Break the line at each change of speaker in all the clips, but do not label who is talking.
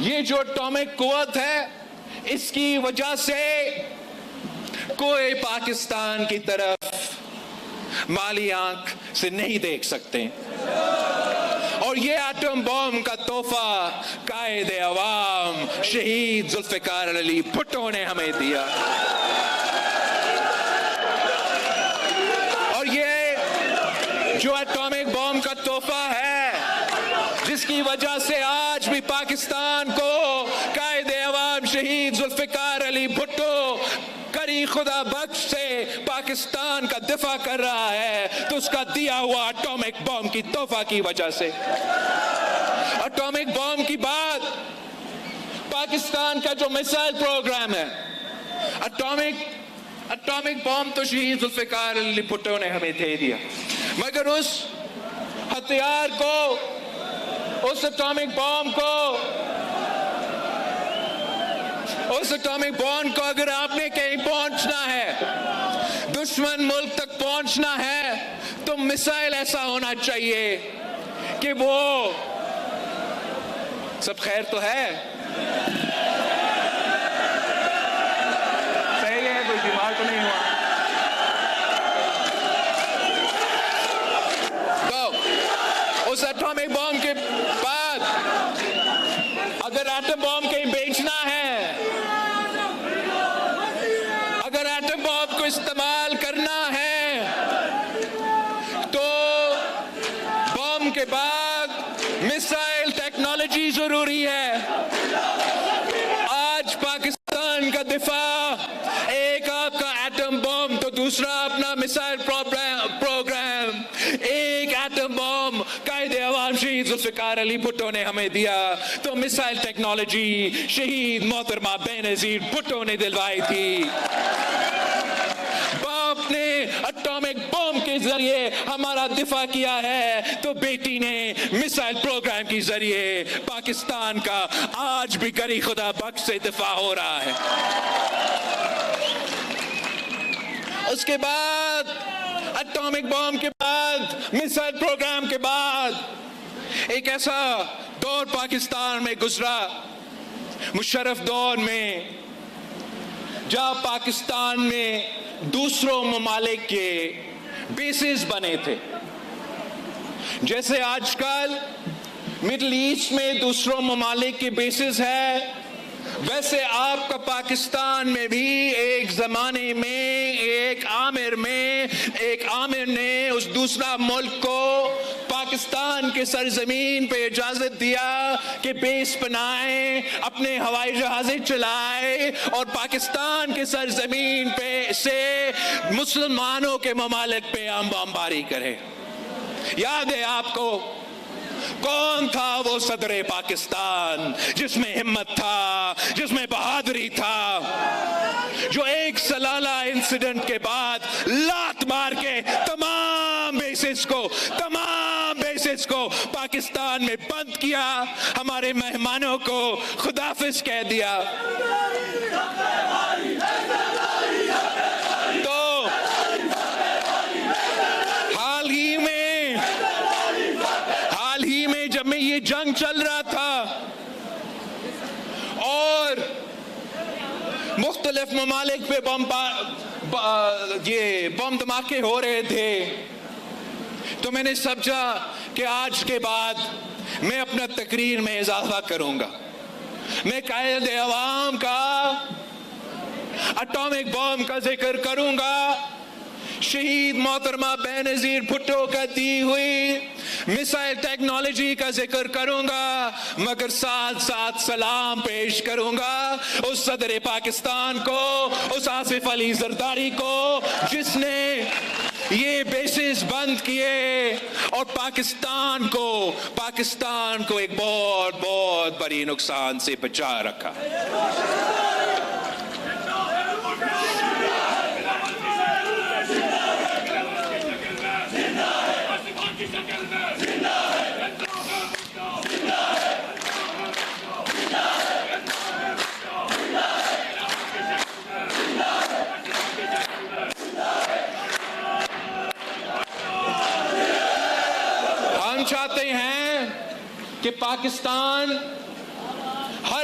ये जो एटॉमिक कुव्वत है, इसकी वजह से कोई पाकिस्तान की तरफ माली आंख से नहीं देख सकते। और ये एटम बम का तोहफा कायदे अवाम शहीद जुल्फिकार अली भुट्टो ने हमें दिया। और ये जो एटॉमिक बम का तोहफा है, जिसकी वजह से आज भी पाकिस्तान को कायदे अवाम शहीद जुल्फिकार अली भुट्टो करी खुदा बख्श से पाकिस्तान का दिफा कर रहा है, तो उसका दिया हुआ एटॉमिक बम की तोहफा की वजह से। एटॉमिक बम की बात, पाकिस्तान का जो मिसाइल प्रोग्राम है, एटॉमिक बम तो शहीद जुल्फिकार अली भुट्टो ने हमें दे दिया, मगर उस हथियार को, उस एटॉमिक बम को अगर आपने कहीं पहुंचना है, दुश्मन मुल्क तक पहुंचना है, तो मिसाइल ऐसा होना चाहिए कि वो, सब खैर तो है, सही है, कोई बीमार तो नहीं हुआ? तो उस एटॉमिक बम के बाद अगर एटम बम कहीं बेचना है, अगर एटम बम को इस्तेमाल करना है, तो बम के बाद मिसाइल टेक्नोलॉजी जरूरी है। आज पाकिस्तान का दिफा, एक आपका एटम बम तो दूसरा अपना मिसाइल प्रोग्राम। एक एटम बम कायदे अवाम शहीद जुल्फिकार अली भुट्टो ने हमें दिया, तो मिसाइल टेक्नोलॉजी शहीद मोहतरमा बेनजीर भुट्टो ने दिलवाई थी। बाप ने एटॉमिक बम के जरिए हमारा दिफा किया है, तो बेटी ने मिसाइल प्रोग्राम के जरिए पाकिस्तान का आज भी करी खुदा बख्श से दिफा हो रहा है। उसके बाद एटॉमिक बम के बाद, मिसाइल प्रोग्राम के बाद एक ऐसा दौर पाकिस्तान में गुजरा, मुशर्रफ दौर में, जहां पाकिस्तान में दूसरों ममालिक के बेसिस बने थे। जैसे आजकल मिडिल ईस्ट में दूसरों ममालिक के बेसिस है, वैसे आपका पाकिस्तान में भी एक जमाने में एक आमिर ने उस दूसरा मुल्क को पाकिस्तान के सरजमीन पे इजाजत दिया कि बेस बनाए, अपने हवाई जहाज़ें चलाए और पाकिस्तान के सरजमीन पे से मुसलमानों के ममालिक पे बमबारी करे। याद है आपको? कौन था वो सदरे पाकिस्तान जिसमें हिम्मत था, जिसमें बहादुरी था, जो एक सलाला इंसिडेंट के बाद लात मार के तमाम बेसिस को पाकिस्तान में बंद किया, हमारे मेहमानों को खुदाफिज कह दिया। तो हाल ही में जब में ये जंग चल रहा था और मुख्तलिफ ममालिक पे बम धमाके हो रहे थे, तो मैंने समझा कि आज के बाद मैं अपना तकरीर में इजाफा करूंगा। मैं कायदे अवाम का एटॉमिक बम का जिक्र करूंगा, शहीद मोहतरमा बेनजीर भुट्टो का दी हुई मिसाइल टेक्नोलॉजी का जिक्र करूंगा, मगर साथ साथ सलाम पेश करूंगा उस सदर पाकिस्तान को, उस आसिफ अली जरदारी को, जिसने ये बेसिस बंद किए और पाकिस्तान को एक बहुत बड़ी नुकसान से बचा रखा। चाहते हैं कि पाकिस्तान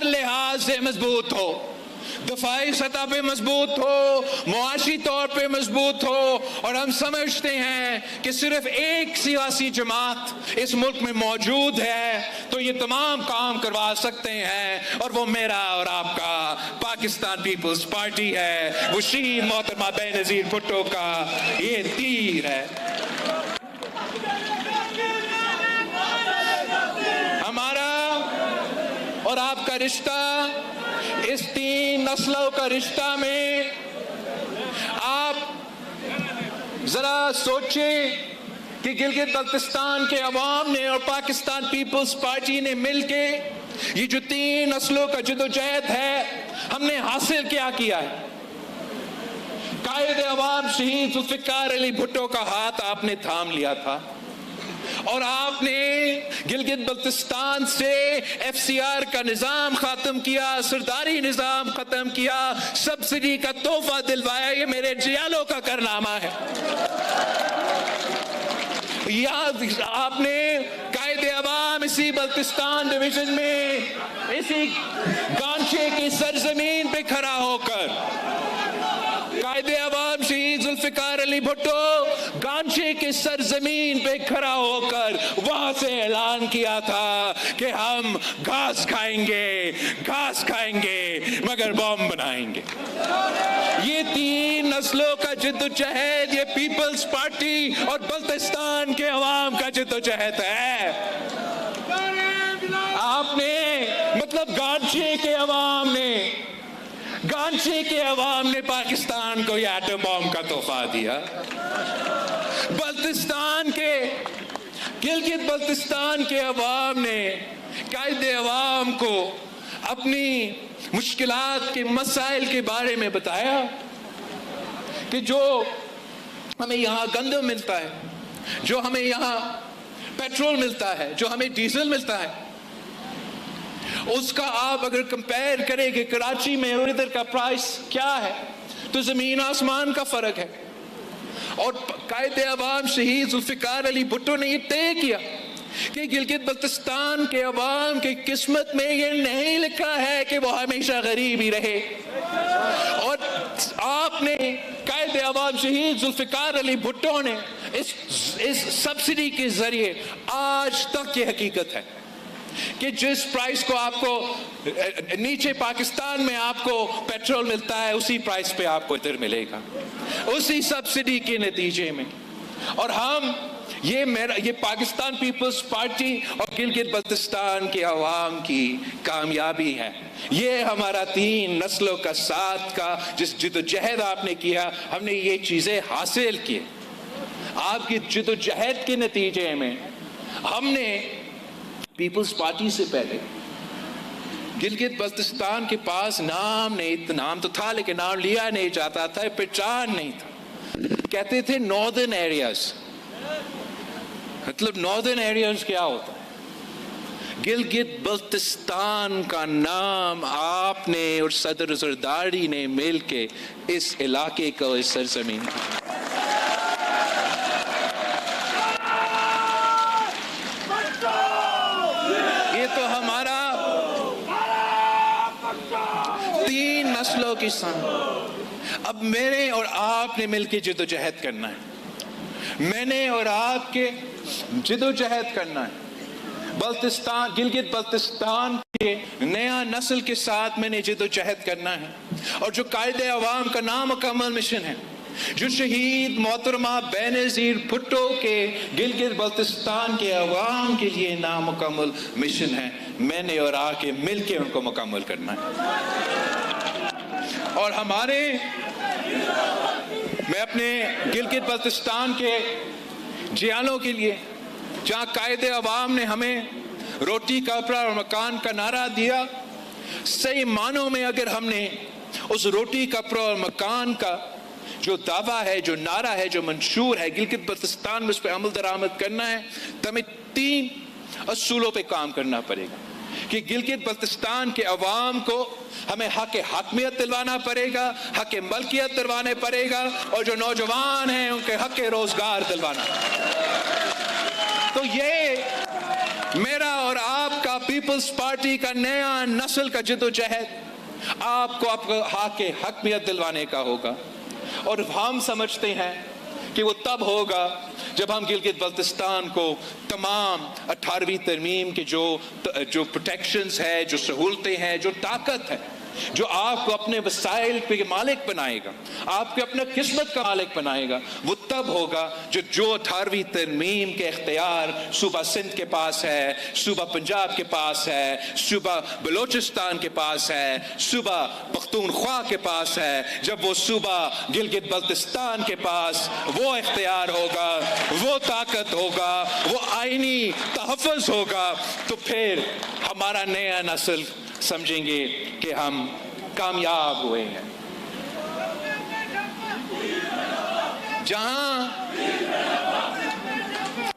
हर लिहाज से मजबूत हो, दफाई सतह पे मजबूत हो, मुआशी तौर पे मजबूत हो। और हम समझते हैं कि सिर्फ एक सियासी जमात इस मुल्क में मौजूद है तो ये तमाम काम करवा सकते हैं, और वो मेरा और आपका पाकिस्तान पीपल्स पार्टी है। वो शहीद मोहतरमा बेनजीर भुट्टो का ये तीर है। हमारा और आपका रिश्ता इस 3 नस्लों का रिश्ता में आप जरा सोचें कि गिलगित बल्तिस्तान के अवाम ने और पाकिस्तान पीपल्स पार्टी ने मिलके ये जो 3 नस्लों का जदोजहद है, हमने हासिल क्या किया है। कायद अवाम शहीद जुल्फिकार अली भुट्टो का हाथ आपने थाम लिया था और आपने गिलगित बल्तिस्तान से FCR का निजाम खत्म किया, सरदारी निजाम खत्म किया, सब्सिडी का तोहफा दिलवाया। ये मेरे जियालों का कारनामा है। याद आपने कायदे अवाम इसी बल्तिस्तान डिवीजन में इसी गांचे की सरजमीन पे खड़ा होकर कायदे अवाम शहीद जुल्फिकार अली भुट्टो गांचे के सरजमीन पे खड़ा होकर वहां से ऐलान किया था कि हम घास खाएंगे मगर बॉम्ब बनाएंगे। ये 3 नस्लों का जिद्दोजहद, ये पीपल्स पार्टी और बल्तिस्तान के अवाम का जिद्दोजहद है। आपने मतलब गांचे के अवाम ने पाकिस्तान को यह एटम बॉम्ब का तोहफा दिया। गिलगित बल्तिस्तान के अवाम ने कायदे अवाम को अपनी मुश्किलात के मसाइल के बारे में बताया कि जो हमें यहाँ गंदम मिलता है, जो हमें यहाँ पेट्रोल मिलता है, जो हमें डीजल मिलता है, उसका आप अगर कंपेयर करें कि कराची में और इधर का प्राइस क्या है तो जमीन आसमान का फर्क है। और कायदे अवाम शहीद जुल्फिकार अली भुट्टो ने ये तय किया कि गिलगित बल्तिस्तान के अवाम की किस्मत में ये नहीं लिखा है कि वो हमेशा गरीब ही रहे। और आपने कायदे अवाम शहीद जुल्फिकार अली भुट्टो ने इस सब्सिडी के जरिए आज तक ये हकीकत है कि जिस प्राइस को आपको नीचे पाकिस्तान में आपको पेट्रोल मिलता है उसी प्राइस पे आपको इधर मिलेगा, उसी सब्सिडी के नतीजे में। और हम ये पाकिस्तान पीपल्स पार्टी और गिलगित बल्तिस्तान के अवाम की कामयाबी है। ये हमारा 3 नस्लों का साथ का जिस जिद्दोजहद आपने किया, हमने ये चीजें हासिल की। आपकी जिद्दोजहद के नतीजे में हमने पीपल्स पार्टी से पहले गिलगित बल्तिस्तान के पास नाम तो था लेकिन नाम लिया नहीं जाता था, पहचान नहीं था। कहते थे नॉर्दर्न एरियाज। मतलब नॉर्दर्न एरियाज क्या होता है? गिलगित बल्तिस्तान का नाम आपने और सदर जरदारी ने मिलके इस इलाके को, इस सरजमीन तो हमारा 3 नस्लों की संग। अब मेरे और आपने मिलकर जिद्दोजहद करना है, मैंने और आपके जिद्दोजहद करना है। गिलगित बल्तिस्तान के नया नस्ल के साथ मैंने जिद्दोजहद करना है। और जो कायदे अवाम का नामुकम्मल मिशन है, जो शहीद मोहतरमा बेनजीर भुट्टो के गिलगित बल्तिस्तान के अवाम के लिए नामुकम्मल मिशन है, मैंने और आके मिलके उनको मुकम्मल करना है। और मैं अपने गिलगित बल्तिस्तान के जियालों के लिए, जहाँ कायदे अवाम ने हमें रोटी कपड़ा और मकान का नारा दिया, सही मानों में अगर हमने उस रोटी कपड़ा और मकान का जो दावा है, जो नारा है, जो मंशूर है गिलगित बल्तिस्तान में, उस पर अमल दरामद करना है तो हमें 3 असूलों पे काम करना पड़ेगा कि गिलगित बल्तिस्तान के अवाम को हमें हक हकमियत दिलवाना पड़ेगा, हक मलकियत दिलवाने पड़ेगा, और जो नौजवान हैं उनके हक रोजगार दिलवाना। तो ये मेरा और आपका पीपल्स पार्टी का नया नस्ल का जिद्दोजहद आपको आपके हक में दिलवाने का होगा। और हम समझते हैं कि वो तब होगा जब हम गिलगित बल्तिस्तान को तमाम 18वीं तरमीम के जो प्रोटेक्शंस है, जो सहूलतें हैं, जो ताकत है, जो आपको अपने वसाइल के मालिक बनाएगा, आपके अपने किस्मत का मालिक बनाएगा, वो तब होगा जो 18वीं तरमीम के इख्तियार सूबा सिंध के पास है, सूबा पंजाब के पास है, सूबा बलोचिस्तान के पास है, सूबा पख्तूनख्वा के पास है। जब वो सूबा गिलगित बल्तिस्तान के पास वो इख्तियार होगा, वो ताकत होगा, वो आईनी तहफ़्फ़ुज़ होगा, तो फिर हमारा नया नस्ल समझेंगे कि हम कामयाब हुए हैं। जहां